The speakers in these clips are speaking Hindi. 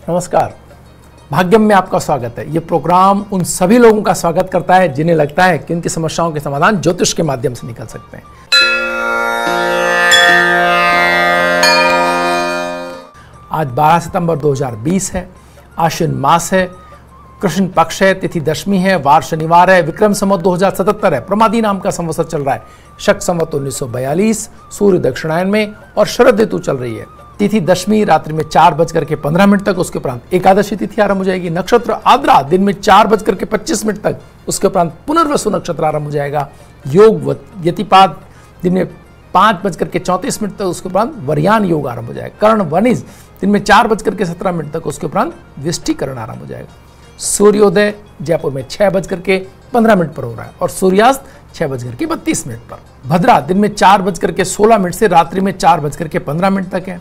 नमस्कार, भाग्यम में आपका स्वागत है। ये प्रोग्राम उन सभी लोगों का स्वागत करता है जिन्हें लगता है कि उनकी समस्याओं के समाधान ज्योतिष के माध्यम से निकल सकते हैं। आज 12 सितंबर 2020 है, आश्विन मास है, कृष्ण पक्ष है, तिथि दशमी है, वार शनिवार है, विक्रम संवत 2077 है, प्रमादी नाम का संवत्सर चल रहा है, शक संवत 1942, सूर्य दक्षिणायन में और शरद ऋतु चल रही है। तिथि दशमी रात्रि में 4:15 तक, उसके उपरांत एकादशी तिथि आरंभ हो जाएगी। नक्षत्र आद्रा दिन में 4:25 तक, उसके उपरांत पुनर्वसु नक्षत्र आरंभ हो जाएगा। योग व्यतिपात दिन में 5:34 तक, उसके उपरांत वरयान योग आरंभ हो जाएगा। कर्ण वनिज दिन में 4:17 तक, उसके उपरांत विष्टिकरण आरंभ हो जाएगा। सूर्योदय जयपुर में 6:15 पर हो रहा है और सूर्यास्त 6:32 पर। भद्रा दिन में 4:16 से रात्रि में 4:15 तक है।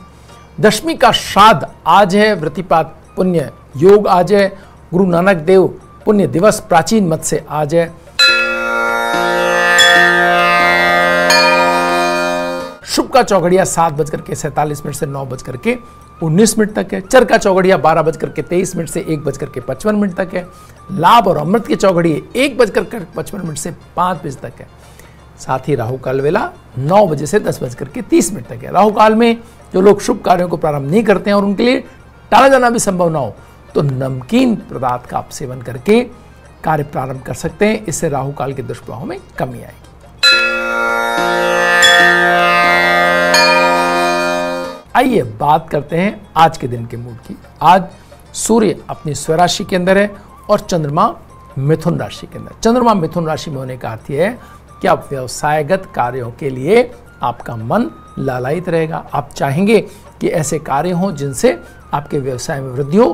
दशमी का श्राद्ध आज है। वृतिपात पुण्य योग आज है। गुरु नानक देव पुण्य दिवस प्राचीन मत से आज है। शुभ का चौघड़िया 7:47 से 9:19 तक है। चर का चौघड़िया 12:23 से 1:55 तक है। लाभ और अमृत की चौघड़िया 1:55 से 5 बजे तक है। साथ ही राहु काल वेला 9 बजे से 10:30 तक है। राहु काल में जो लोग शुभ कार्यों को प्रारंभ नहीं करते हैं और उनके लिए टाला जाना भी संभव ना हो, तो नमकीन पदार्थ का आप सेवन करके कार्य प्रारंभ कर सकते हैं। इससे राहु काल के दुष्प्रभाव में कमी आएगी। आइए बात करते हैं आज के दिन के मूड की। आज सूर्य अपनी स्वराशि के अंदर है और चंद्रमा मिथुन राशि के अंदर। चंद्रमा मिथुन राशि में होने का अर्थ यह है कि आप व्यवसायगत कार्यों के लिए आपका मन लालायित रहेगा। आप चाहेंगे कि ऐसे कार्य हों जिनसे आपके व्यवसाय में वृद्धि हो।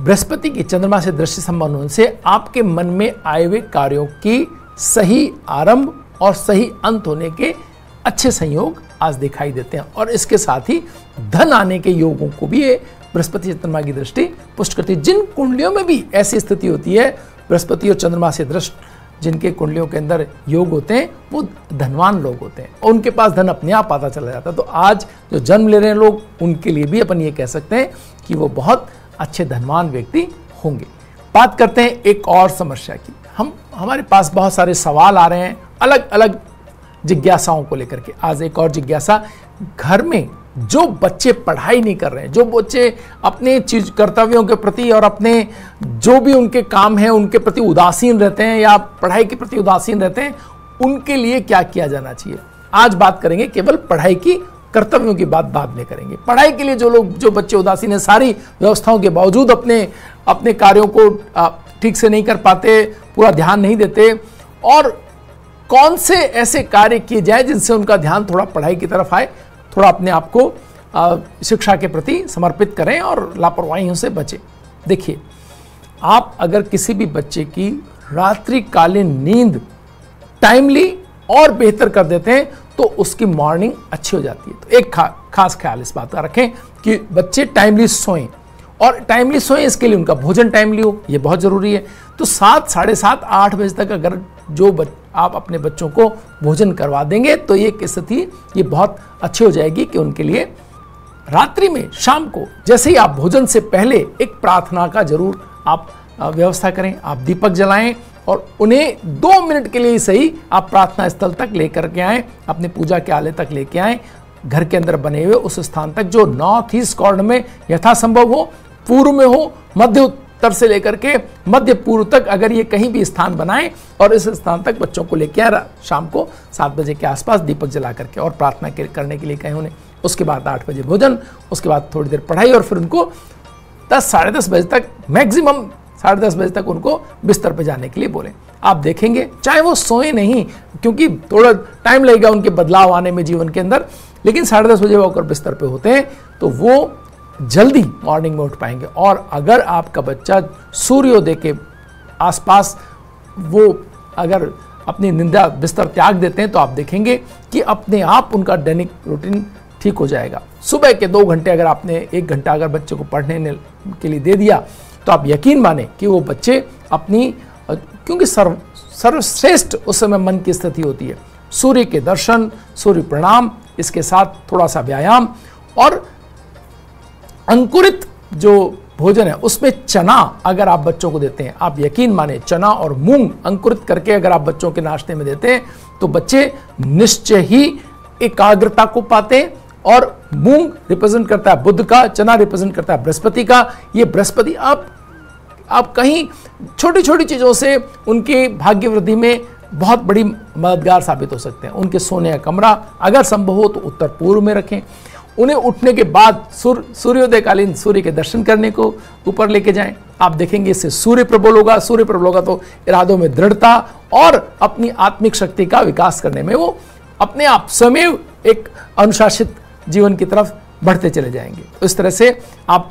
बृहस्पति की चंद्रमा से दृष्टि संबंध होने से आपके मन में आए हुए कार्यों की सही आरंभ और सही अंत होने के अच्छे संयोग आज दिखाई देते हैं। और इसके साथ ही धन आने के योगों को भी ये बृहस्पति चंद्रमा की दृष्टि पुष्ट करती है। जिन कुंडलियों में भी ऐसी स्थिति होती है, बृहस्पति और चंद्रमा से दृष्ट जिनके कुंडलियों के अंदर योग होते हैं, वो धनवान लोग होते हैं और उनके पास धन अपने आप आता चला जाता है। तो आज जो जन्म ले रहे हैं लोग, उनके लिए भी अपन ये कह सकते हैं कि वो बहुत अच्छे धनवान व्यक्ति होंगे। बात करते हैं एक और समस्या की। हमारे पास बहुत सारे सवाल आ रहे हैं अलग अलग जिज्ञासाओं को लेकर के। आज एक और जिज्ञासा, घर में जो बच्चे पढ़ाई नहीं कर रहे हैं, जो बच्चे अपने चीज कर्तव्यों के प्रति और अपने जो भी उनके काम है उनके प्रति उदासीन रहते हैं या पढ़ाई के प्रति उदासीन रहते हैं, उनके लिए क्या किया जाना चाहिए। आज बात करेंगे केवल पढ़ाई की, कर्तव्यों की बात बाद में करेंगे। पढ़ाई के लिए जो बच्चे उदासीन है, सारी व्यवस्थाओं के बावजूद अपने कार्यों को ठीक से नहीं कर पाते, पूरा ध्यान नहीं देते, और कौन से ऐसे कार्य किए जाए जिनसे उनका ध्यान थोड़ा पढ़ाई की तरफ आए, थोड़ा अपने आप को शिक्षा के प्रति समर्पित करें और लापरवाहियों से बचें। देखिए, आप अगर किसी भी बच्चे की रात्रिकालीन नींद टाइमली और बेहतर कर देते हैं तो उसकी मॉर्निंग अच्छी हो जाती है। तो एक खास ख्याल इस बात का रखें कि बच्चे टाइमली सोएं, और टाइमली सोएं इसके लिए उनका भोजन टाइमली हो, ये बहुत ज़रूरी है। तो 7, 7:30, 8 बजे तक अगर आप अपने बच्चों को भोजन करवा देंगे तो ये स्थिति ये बहुत अच्छी हो जाएगी कि उनके लिए रात्रि में, शाम को जैसे ही आप भोजन से पहले एक प्रार्थना का जरूर आप व्यवस्था करें। आप दीपक जलाएं और उन्हें 2 मिनट के लिए सही आप प्रार्थना स्थल तक लेकर के आएँ, अपने पूजा के आले तक लेके आएँ, घर के अंदर बने हुए उस स्थान तक जो नॉर्थ ईस्ट कॉर्नर में यथासंभव हो, पूर्व में हो, मध्य उत्तर से लेकर के मध्य पूर्व तक अगर ये कहीं भी स्थान बनाएं और इस स्थान तक बच्चों को लेके आए, शाम को 7 बजे के आसपास दीपक जला करके और प्रार्थना करने के लिए कहें उन्हें। उसके बाद 8 बजे भोजन, उसके बाद थोड़ी देर पढ़ाई और फिर उनको 10, 10:30 बजे तक, मैक्सिमम 10:30 बजे तक उनको बिस्तर पर जाने के लिए बोलें। आप देखेंगे चाहे वो सोए नहीं, क्योंकि थोड़ा टाइम लगेगा उनके बदलाव आने में जीवन के अंदर, लेकिन 10:30 बजे वो अगर बिस्तर पे होते हैं तो वो जल्दी मॉर्निंग में उठ पाएंगे। और अगर आपका बच्चा सूर्योदय के आसपास वो अगर अपनी निंदा बिस्तर त्याग देते हैं तो आप देखेंगे कि अपने आप उनका दैनिक रूटीन ठीक हो जाएगा। सुबह के 2 घंटे अगर आपने 1 घंटा अगर बच्चे को पढ़ने के लिए दे दिया तो आप यकीन माने कि वो बच्चे अपनी, क्योंकि सर्वश्रेष्ठ उस समय मन की स्थिति होती है। सूर्य के दर्शन, सूर्य प्रणाम, इसके साथ थोड़ा सा व्यायाम और अंकुरित जो भोजन है उसमें चना अगर आप बच्चों को देते हैं, आप यकीन माने चना और मूंग अंकुरित करके अगर आप बच्चों के नाश्ते में देते हैं तो बच्चे निश्चय ही एकाग्रता को पाते हैं। और मूंग रिप्रेजेंट करता है बुध का, चना रिप्रेजेंट करता है बृहस्पति का। ये बृहस्पति आप कहीं छोटी छोटी चीजों से उनकी भाग्य वृद्धि में बहुत बड़ी मददगार साबित हो सकते हैं। उनके सोने का कमरा अगर संभव हो तो उत्तर पूर्व में रखें। उन्हें उठने के बाद सूर्योदयकालीन सूर्य के दर्शन करने को ऊपर लेके जाएं। आप देखेंगे इससे सूर्य प्रबल होगा। सूर्य प्रबल होगा तो इरादों में दृढ़ता और अपनी आत्मिक शक्ति का विकास करने में वो अपने आप स्वयं एक अनुशासित जीवन की तरफ बढ़ते चले जाएंगे। तो इस तरह से आप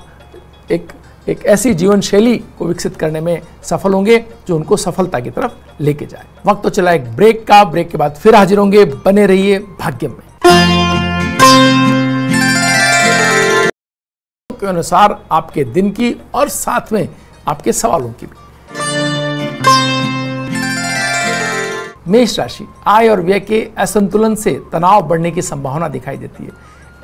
एक ऐसी जीवन शैली को विकसित करने में सफल होंगे जो उनको सफलता की तरफ लेके जाए। वक्त तो चला एक ब्रेक का। ब्रेक के बाद फिर हाजिर होंगे। बने रहिए भाग्य में के अनुसार आपके दिन की और साथ में आपके सवालों की भी। मेष राशि, आय और व्यय के असंतुलन से तनाव बढ़ने की संभावना दिखाई देती है।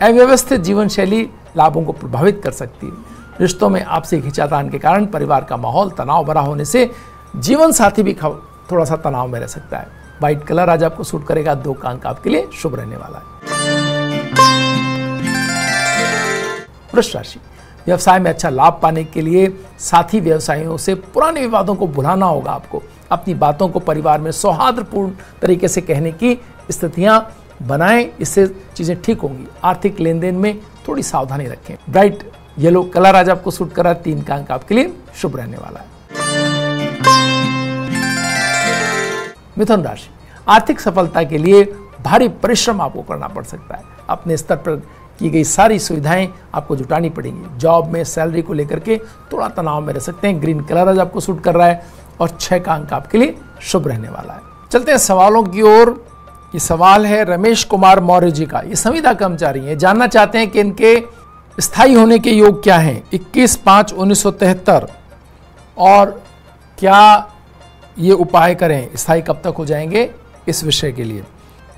अव्यवस्थित जीवन शैली लाभों को प्रभावित कर सकती है। रिश्तों में आपसी खिंचातान के कारण परिवार का माहौल तनाव भरा होने से जीवन साथी भी थोड़ा सा तनाव में रह सकता है। व्हाइट कलर आज आपको सूट करेगा। 2 का अंक आपके लिए शुभ रहने वाला है। वृष राशि, व्यवसाय में अच्छा लाभ पाने के लिए साथी व्यवसायियों से पुराने विवादों को भुलाना होगा। आपको अपनी बातों को परिवार में सौहार्दपूर्ण तरीके से कहने की स्थितियां बनाएं, इससे चीजें ठीक होंगी। आर्थिक लेन देन में थोड़ी सावधानी रखें। ब्राइट येलो कलर आज आपको सूट कर रहा है। 3 का अंक आपके लिए शुभ रहने वाला है। मिथुन राशि, आर्थिक सफलता के लिए भारी परिश्रम आपको करना पड़ सकता है। अपने स्तर पर की गई सारी सुविधाएं आपको जुटानी पड़ेंगी। जॉब में सैलरी को लेकर के थोड़ा तनाव में रह सकते हैं। ग्रीन कलर आज आपको सूट कर रहा है और 6 का अंक आपके लिए शुभ रहने वाला है। चलते हैं सवालों की ओर। ये सवाल है रमेश कुमार मौर्य जी का। ये संविदा कर्मचारी हैं, जानना चाहते हैं कि इनके स्थायी होने के योग क्या हैं। 21/5/1973 और क्या ये उपाय करें, स्थायी कब तक हो जाएंगे, इस विषय के लिए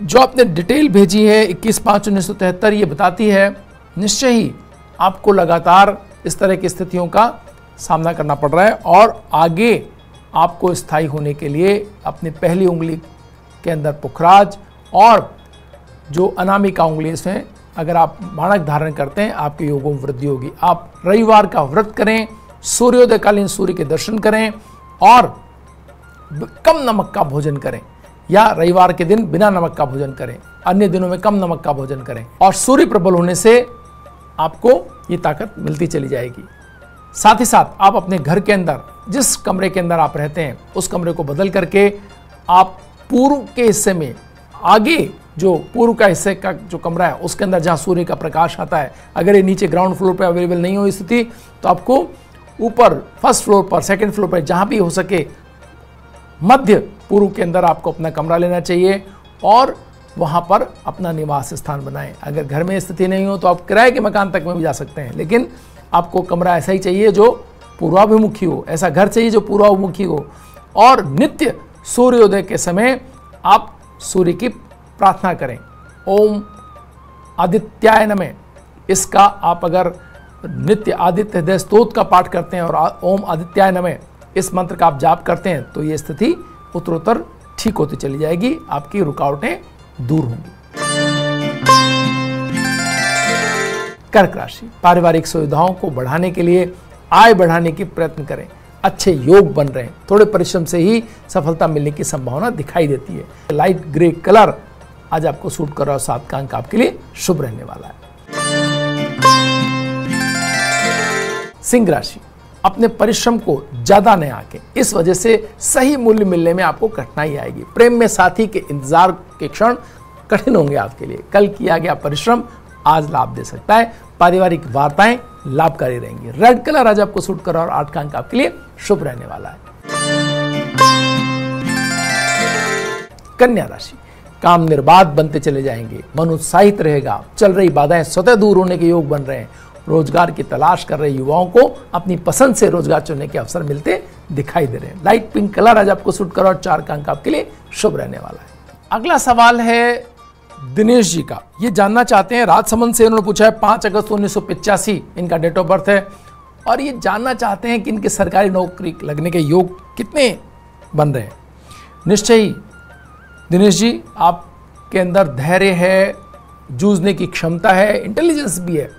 जो आपने डिटेल भेजी है 21/5/1973 ये बताती है निश्चय ही आपको लगातार इस तरह की स्थितियों का सामना करना पड़ रहा है और आगे आपको स्थायी होने के लिए अपनी पहली उंगली के अंदर पुखराज और जो अनामिका उंगली इसमें अगर आप मानक धारण करते हैं आपके योगों में वृद्धि होगी। आप रविवार का व्रत करें, सूर्योदयकालीन सूर्य के दर्शन करें और कम नमक का भोजन करें या रविवार के दिन बिना नमक का भोजन करें, अन्य दिनों में कम नमक का भोजन करें और सूर्य प्रबल होने से आपको ये ताकत मिलती चली जाएगी। साथ ही साथ आप अपने घर के अंदर जिस कमरे के अंदर आप रहते हैं उस कमरे को बदल करके आप पूर्व के हिस्से में आगे जो पूर्व का हिस्से का जो कमरा है उसके अंदर जहां सूर्य का प्रकाश आता है, अगर ये नीचे ग्राउंड फ्लोर पर अवेलेबल नहीं हो स्थिति तो आपको ऊपर फर्स्ट फ्लोर पर, सेकंड फ्लोर पर जहां भी हो सके मध्य पूर्व के अंदर आपको अपना कमरा लेना चाहिए और वहां पर अपना निवास स्थान बनाएं। अगर घर में स्थिति नहीं हो तो आप किराए के मकान तक में भी जा सकते हैं, लेकिन आपको कमरा ऐसा ही चाहिए जो पूर्वाभिमुखी हो, ऐसा घर चाहिए जो पूर्वाभिमुखी हो और नित्य सूर्योदय के समय आप सूर्य की प्रार्थना करें। ओम आदित्याय नमः, इसका आप अगर नित्य आदित्य हृदय स्तोत्र का पाठ करते हैं और ओम आदित्याय नमः इस मंत्र का आप जाप करते हैं तो ये स्थिति उत्तरोत्तर ठीक होती चली जाएगी, आपकी रुकावटें दूर होंगी। कर्क राशि, पारिवारिक सुविधाओं को बढ़ाने के लिए आय बढ़ाने की प्रयत्न करें। अच्छे योग बन रहे हैं, थोड़े परिश्रम से ही सफलता मिलने की संभावना दिखाई देती है। लाइट ग्रे कलर आज आपको सूट कर रहा है। 7 का अंक आपके लिए शुभ रहने वाला है। सिंह राशि, अपने परिश्रम को ज्यादा न आके इस वजह से सही मूल्य मिलने में आपको कठिनाई आएगी। प्रेम में साथी के इंतजार के क्षण कठिन होंगे आपके लिए। कल किया गया परिश्रम आज लाभ दे सकता है। पारिवारिक वार्ताएं लाभकारी रहेंगी। रेड कलर आज आपको सूट कर रहा है और 8 का अंक आपके लिए शुभ रहने वाला है। कन्या राशि, काम निर्बाध बनते चले जाएंगे, मन उत्साहित रहेगा, चल रही बाधाएं स्वतः दूर होने के योग बन रहे हैं। रोजगार की तलाश कर रहे युवाओं को अपनी पसंद से रोजगार चुनने के अवसर मिलते दिखाई दे रहे हैं। लाइट पिंक कलर आज आपको सूट कर रहा है और 4 का अंक आपके लिए शुभ रहने वाला है। अगला सवाल है दिनेश जी का। ये जानना चाहते हैं, राजसमंद से उन्होंने पूछा है। 5 अगस्त 1985 इनका डेट ऑफ बर्थ है और ये जानना चाहते हैं कि इनके सरकारी नौकरी लगने के योग कितने बन रहे हैं। निश्चय ही दिनेश जी, आपके अंदर धैर्य है, जूझने की क्षमता है, इंटेलिजेंस भी है।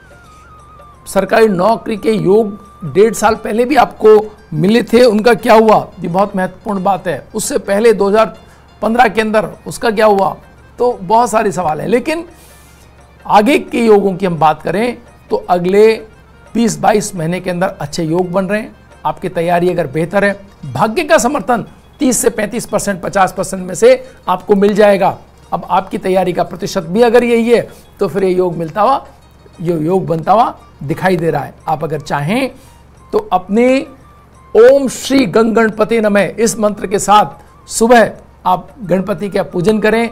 सरकारी नौकरी के योग 1.5 साल पहले भी आपको मिले थे, उनका क्या हुआ, ये बहुत महत्वपूर्ण बात है। उससे पहले 2015 के अंदर उसका क्या हुआ, तो बहुत सारे सवाल हैं। लेकिन आगे के योगों की हम बात करें तो अगले 20-22 महीने के अंदर अच्छे योग बन रहे हैं। आपकी तैयारी अगर बेहतर है, भाग्य का समर्थन 30 से 35%, 50% में से आपको मिल जाएगा। अब आपकी तैयारी का प्रतिशत भी अगर यही है तो फिर ये योग मिलता हुआ, ये योग बनता हुआ दिखाई दे रहा है। आप अगर चाहें तो अपने ओम श्री गणपति नमः इस मंत्र के साथ सुबह आप गणपति का पूजन करें,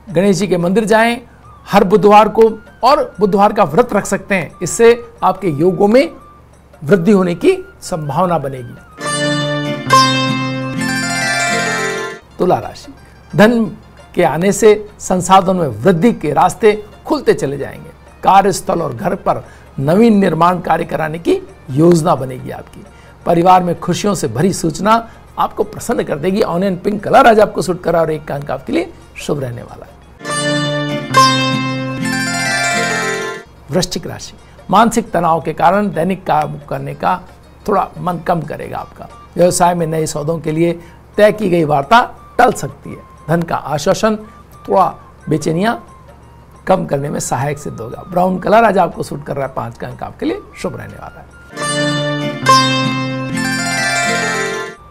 गणेश जी के मंदिर जाएं हर बुधवार को, और बुधवार का व्रत रख सकते हैं। इससे आपके योगों में वृद्धि होने की संभावना बनेगी। तुला राशि, धन के आने से संसाधन में वृद्धि के रास्ते खुलते चले जाएंगे। कार्यस्थल और घर पर नवीन निर्माण कार्य कराने की योजना बनेगी आपकी। परिवार में खुशियों से भरी सूचना आपको प्रसन्न कर देगी। ऑनियन पिंक कलर आज आपको सूट करा और एक अंक आपके लिए शुभ रहने वाला है। वृश्चिक राशि, मानसिक तनाव के कारण दैनिक काम करने का थोड़ा मन कम करेगा आपका। व्यवसाय में नए सौदों के लिए तय की गई वार्ता टल सकती है। धन का आश्वासन थोड़ा बेचैनियां कम करने में सहायक सिद्ध होगा। ब्राउन कलर आज आपको सूट कर रहा है, 5 का अंक आपके लिए शुभ रहने वाला है।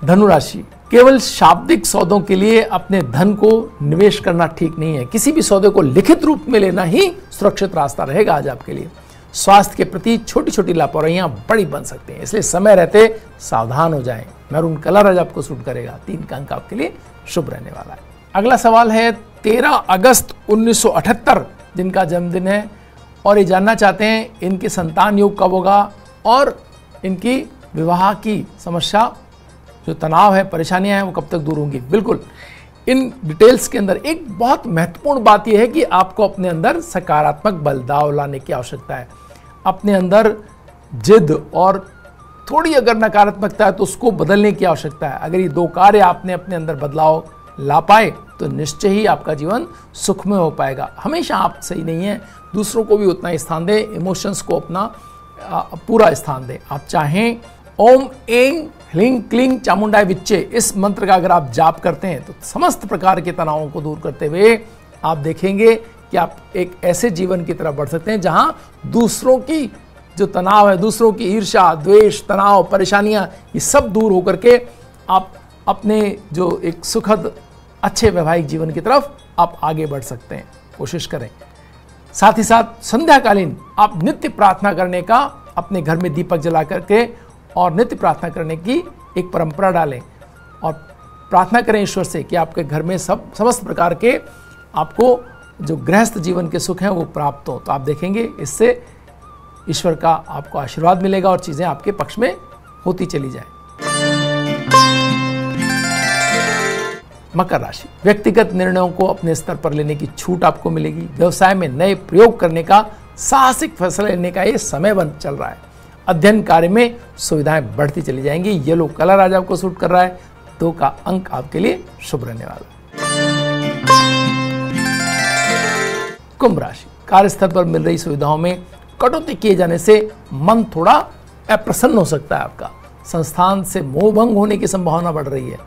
धनु राशि, केवल शाब्दिक सौदों के लिए अपने धन को निवेश करना ठीक नहीं है। किसी भी सौदे को लिखित रूप में लेना ही सुरक्षित रास्ता रहेगा आज आपके लिए। स्वास्थ्य के प्रति छोटी छोटी लापरवाहियां बड़ी बन सकती हैं, इसलिए समय रहते सावधान हो जाएं। मैरून कलर आज आपको सूट करेगा, 3 का अंक आपके लिए शुभ रहने वाला है। अगला सवाल है 13 अगस्त 1978 जिनका जन्मदिन है और ये जानना चाहते हैं इनके संतान योग कब होगा और इनकी विवाह की समस्या, जो तनाव है, परेशानियां हैं, वो कब तक दूर होंगी। बिल्कुल, इन डिटेल्स के अंदर एक बहुत महत्वपूर्ण बात यह है कि आपको अपने अंदर सकारात्मक बदलाव लाने की आवश्यकता है। अपने अंदर जिद और थोड़ी अगर नकारात्मकता है तो उसको बदलने की आवश्यकता है। अगर ये 2 कार्य आपने अपने अंदर बदलाव ला पाए तो निश्चय ही आपका जीवन सुखमय हो पाएगा। हमेशा आप सही नहीं है, दूसरों को भी उतना ही स्थान दें, इमोशंस को अपना पूरा स्थान दें। आप चाहें ओम ऐं ह्लीं क्लीं चामुंडाय विच्चे इस मंत्र का अगर आप जाप करते हैं तो समस्त प्रकार के तनावों को दूर करते हुए आप देखेंगे कि आप एक ऐसे जीवन की तरफ बढ़ सकते हैं जहां दूसरों की जो तनाव है, दूसरों की ईर्ष्या, द्वेष, तनाव, परेशानियां, ये सब दूर होकर के आप अपने जो एक सुखद अच्छे वैवाहिक जीवन की तरफ आप आगे बढ़ सकते हैं। कोशिश करें। साथ ही साथ संध्याकालीन आप नित्य प्रार्थना करने का, अपने घर में दीपक जला करके और नित्य प्रार्थना करने की एक परंपरा डालें और प्रार्थना करें ईश्वर से कि आपके घर में समस्त प्रकार के आपको जो गृहस्थ जीवन के सुख हैं वो प्राप्त हो। तो आप देखेंगे इससे ईश्वर का आपको आशीर्वाद मिलेगा और चीज़ें आपके पक्ष में होती चली जाए। मकर राशि, व्यक्तिगत निर्णयों को अपने स्तर पर लेने की छूट आपको मिलेगी। व्यवसाय में नए प्रयोग करने का, साहसिक फैसला लेने का ये समय बन चल रहा है। अध्ययन कार्य में सुविधाएं बढ़ती चली जाएंगी। येलो कलर आज आपको सूट कर रहा है, 2 का अंक आपके लिए शुभ रहने वाला। कुंभ राशि, कार्यस्थल पर मिल रही सुविधाओं में कटौती किए जाने से मन थोड़ा अप्रसन्न हो सकता है आपका। संस्थान से मोहभंग होने की संभावना बढ़ रही है।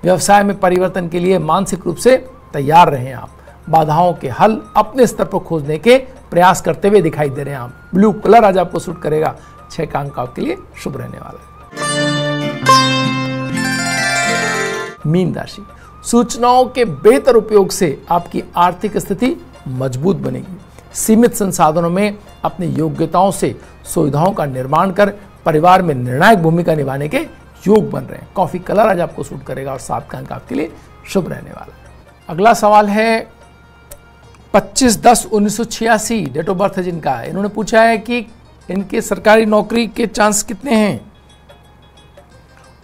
व्यवसाय में परिवर्तन के लिए मानसिक रूप से तैयार रहें आप। बाधाओं के हल अपने स्तर पर खोजने के प्रयास करते हुए दिखाई दे रहे हैं आप। ब्लू कलर आज आपको सूट करेगा, 6 का अंक आपके लिए शुभ रहने वाला है। मीन राशि, सूचनाओं के बेहतर उपयोग से आपकी आर्थिक स्थिति मजबूत बनेगी। सीमित संसाधनों में अपनी योग्यताओं से सुविधाओं का निर्माण कर परिवार में निर्णायक भूमिका निभाने के योग बन रहे हैं। कॉफी कलर आज आपको सूट करेगा और 7 का अंक आपके लिए शुभ रहने वाला है। अगला सवाल है 25/10/1986 डेट ऑफ बर्थ है जिनका, इन्होंने पूछा है कि इनके सरकारी नौकरी के चांस कितने हैं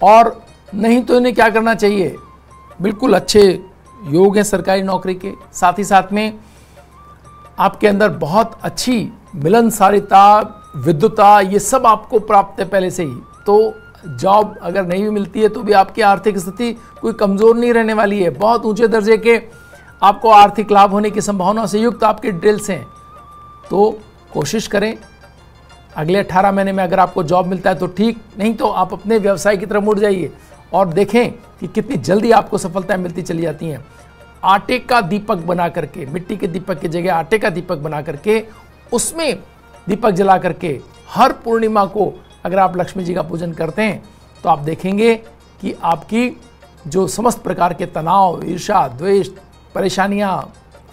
और नहीं तो इन्हें क्या करना चाहिए। बिल्कुल अच्छे योग हैं सरकारी नौकरी के। साथ ही साथ में आपके अंदर बहुत अच्छी मिलनसारिता, विद्युता, ये सब आपको प्राप्त है पहले से ही। तो जॉब अगर नहीं भी मिलती है तो भी आपकी आर्थिक स्थिति कोई कमज़ोर नहीं रहने वाली है। बहुत ऊंचे दर्जे के आपको आर्थिक लाभ होने की संभावना से युक्त आपके डिटेल्स हैं। तो कोशिश करें अगले 18 महीने में अगर आपको जॉब मिलता है तो ठीक, नहीं तो आप अपने व्यवसाय की तरफ मुड़ जाइए और देखें कि कितनी जल्दी आपको सफलताएं मिलती चली जाती हैं। आटे का दीपक बना करके, मिट्टी के दीपक की जगह आटे का दीपक बना करके उसमें दीपक जला करके हर पूर्णिमा को अगर आप लक्ष्मी जी का पूजन करते हैं तो आप देखेंगे कि आपकी जो समस्त प्रकार के तनाव, ईर्ष्या, द्वेष, परेशानियां,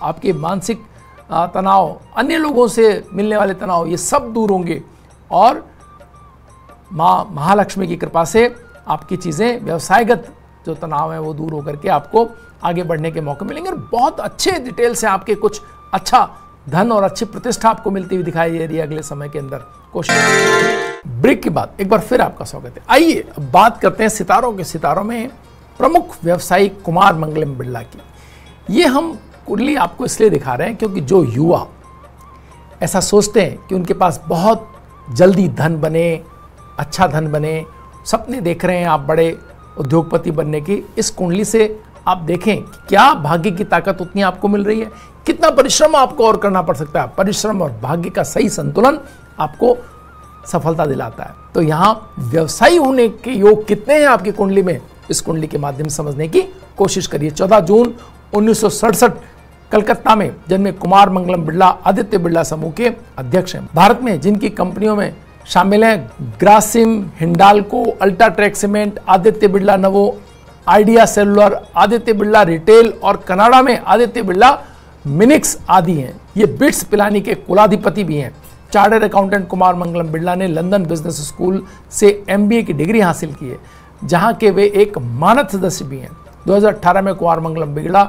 आपके मानसिक तनाव, अन्य लोगों से मिलने वाले तनाव, ये सब दूर होंगे और माँ महालक्ष्मी की कृपा से आपकी चीज़ें, व्यवसायगत जो तनाव है वो दूर होकर के आपको आगे बढ़ने के मौके मिलेंगे और बहुत अच्छे डिटेल से आपके कुछ अच्छा धन और अच्छी प्रतिष्ठा आपको मिलती हुई दिखाई दे रही है अगले समय के अंदर। कोशिश। ब्रेक के बाद एक बार फिर आपका स्वागत है। आइए अब बात करते हैं सितारों में प्रमुख व्यवसायी कुमार मंगलम बिरला की। ये हम कुंडली आपको इसलिए दिखा रहे हैं क्योंकि जो युवा ऐसा सोचते हैं कि उनके पास बहुत जल्दी धन बने, अच्छा धन बने, सपने देख रहे हैं आप बड़े उद्योगपति बनने की, इस कुंडली से आप देखें कि क्या भाग्य की ताकत उतनी आपको मिल रही है, कितना परिश्रम आपको और करना पड़ सकता है। परिश्रम और भाग्य का सही संतुलन आपको सफलता दिलाता है। तो यहाँ व्यवसायी होने के योग कितने हैं आपकी कुंडली में, इस कुंडली के माध्यम से समझने की कोशिश करिए। 14 जून 1967 कलकत्ता में जन्मे कुमार मंगलम बिरला आदित्य बिरला समूह के अध्यक्ष हैं। भारत में जिनकी कंपनियों में शामिल हैं ग्रासिम, हिंडाल्को, अल्ट्राटेक सीमेंट, आदित्य बिरला नवो, idea cellular, Aditya Birla retail और कनाडा में आदित्य बिरला मिनिक्स आदि हैं। ये बिट्स पिलानी के कुलाधिपति भी हैं। चार्टर्ड अकाउंटेंट कुमार मंगलम बिरला ने लंदन बिजनेस स्कूल से MBA की डिग्री हासिल की है, जहां के वे एक मानद सदस्य भी हैं। 2018 में कुमार मंगलम बिरला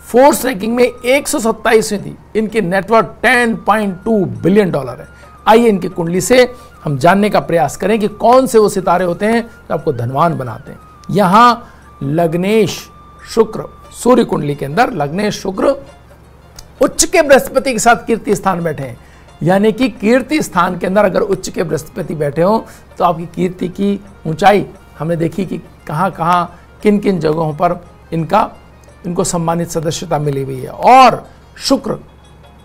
फोर्ब्स रैंकिंग में 127वीं थी। इनकी नेटवर्थ $10.2 बिलियन है। आइए इनकी कुंडली से हम जानने का प्रयास करें कि कौन से वो सितारे होते हैं जो आपको धनवान बनाते हैं। यहाँ लग्नेश शुक्र, सूर्य कुंडली के अंदर लग्नेश शुक्र उच्च के बृहस्पति के साथ कीर्ति स्थान बैठे हैं। यानी कि कीर्ति स्थान के अंदर अगर उच्च के बृहस्पति बैठे हो तो आपकी कीर्ति की ऊंचाई हमने देखी कि कहाँ कहाँ किन किन जगहों पर इनको सम्मानित सदस्यता मिली हुई है। और शुक्र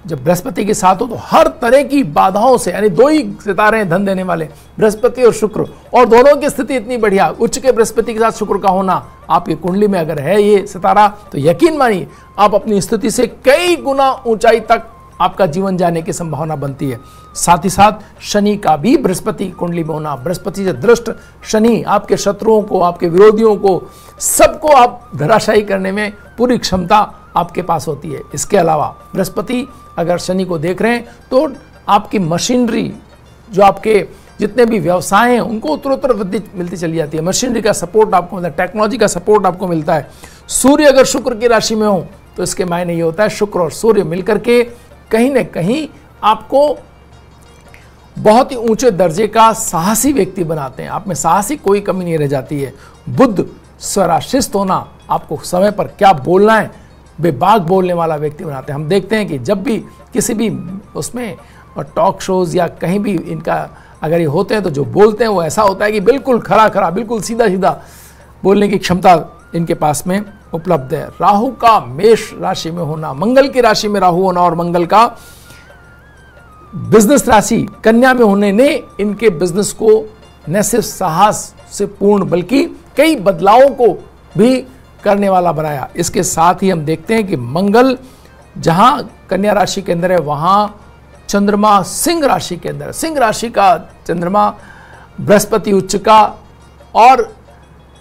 जब बृहस्पति के साथ हो तो हर तरह की बाधाओं से, यानी दो ही सितारे हैं धन देने वाले, बृहस्पति और शुक्र, और दोनों की स्थिति इतनी बढ़िया, उच्च के बृहस्पति के साथ शुक्र का होना आपकी कुंडली में अगर है ये सितारा, तो यकीन मानिए आप अपनी स्थिति से कई गुना ऊंचाई तक आपका जीवन जाने की संभावना बनती है। साथ ही साथ शनि का भी बृहस्पति कुंडली में होना, बृहस्पति से दृष्ट शनि आपके शत्रुओं को, आपके विरोधियों को, सबको आप धराशायी करने में पूरी क्षमता आपके पास होती है। इसके अलावा बृहस्पति अगर शनि को देख रहे हैं तो आपकी मशीनरी, जो आपके जितने भी व्यवसाय हैं उनको उत्तरोत्तर वृद्धि मिलती चली जाती है। मशीनरी का सपोर्ट आपको मिलता है, टेक्नोलॉजी का सपोर्ट आपको मिलता है। सूर्य अगर शुक्र की राशि में हो तो इसके मायने ये होता है शुक्र और सूर्य मिलकर के कहीं न कहीं आपको बहुत ही ऊंचे दर्जे का साहसी व्यक्ति बनाते हैं। आप में साहसी कोई कमी नहीं रह जाती है। बुध स्वराशिस्त होना, आपको समय पर क्या बोलना है बेबाक बोलने वाला व्यक्ति बनाते हैं। हम देखते हैं कि जब भी किसी भी उसमें टॉक शोज या कहीं भी इनका अगर ये होते हैं तो जो बोलते हैं वो ऐसा होता है कि बिल्कुल खरा खरा, बिल्कुल सीधा सीधा बोलने की क्षमता इनके पास में उपलब्ध है। राहु का मेष राशि में होना, मंगल की राशि में राहु होना और मंगल का बिजनेस राशि कन्या में होने ने इनके बिजनेस को न सिर्फ साहस से पूर्ण बल्कि कई बदलावों को भी करने वाला बनाया। इसके साथ ही हम देखते हैं कि मंगल जहां कन्या राशि के अंदर है वहां चंद्रमा सिंह राशि के अंदर, सिंह राशि का चंद्रमा बृहस्पति उच्च का और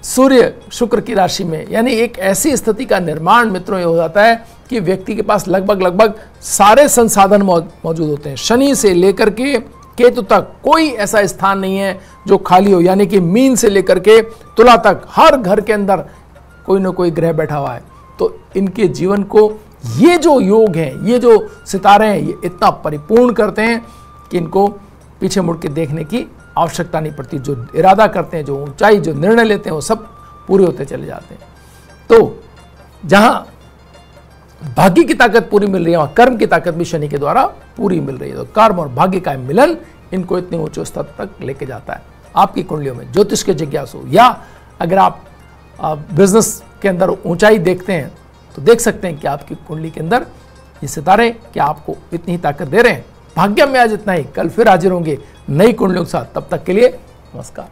सूर्य शुक्र की राशि में, यानी एक ऐसी स्थिति का निर्माण मित्रों ये हो जाता है कि व्यक्ति के पास लगभग सारे संसाधन मौजूद होते हैं। शनि से लेकर के केतु तक कोई ऐसा स्थान नहीं है जो खाली हो, यानी कि मीन से लेकर के तुला तक हर घर के अंदर कोई ना कोई ग्रह बैठा हुआ है। तो इनके जीवन को ये जो योग हैं, ये जो सितारे हैं, ये इतना परिपूर्ण करते हैं कि इनको पीछे मुड़ के देखने की आवश्यकता नहीं पड़ती। जो इरादा करते हैं, जो ऊंचाई, जो निर्णय लेते हैं, वो सब पूरे होते चले जाते हैं। तो जहां भाग्य की ताकत पूरी मिल रही है वहां कर्म की ताकत भी शनि के द्वारा पूरी मिल रही है। तो कर्म और भाग्य का मिलन इनको इतने ऊंचे स्तर तक लेके जाता है। आपकी कुंडलियों में ज्योतिष के जिज्ञासु, या अगर आप बिजनेस के अंदर ऊंचाई देखते हैं तो देख सकते हैं कि आपकी कुंडली के अंदर ये सितारे क्या आपको इतनी ही ताकत दे रहे हैं। भाग्य में आज इतना ही, कल फिर हाजिर होंगे नई कुंडलियों के साथ। तब तक के लिए नमस्कार।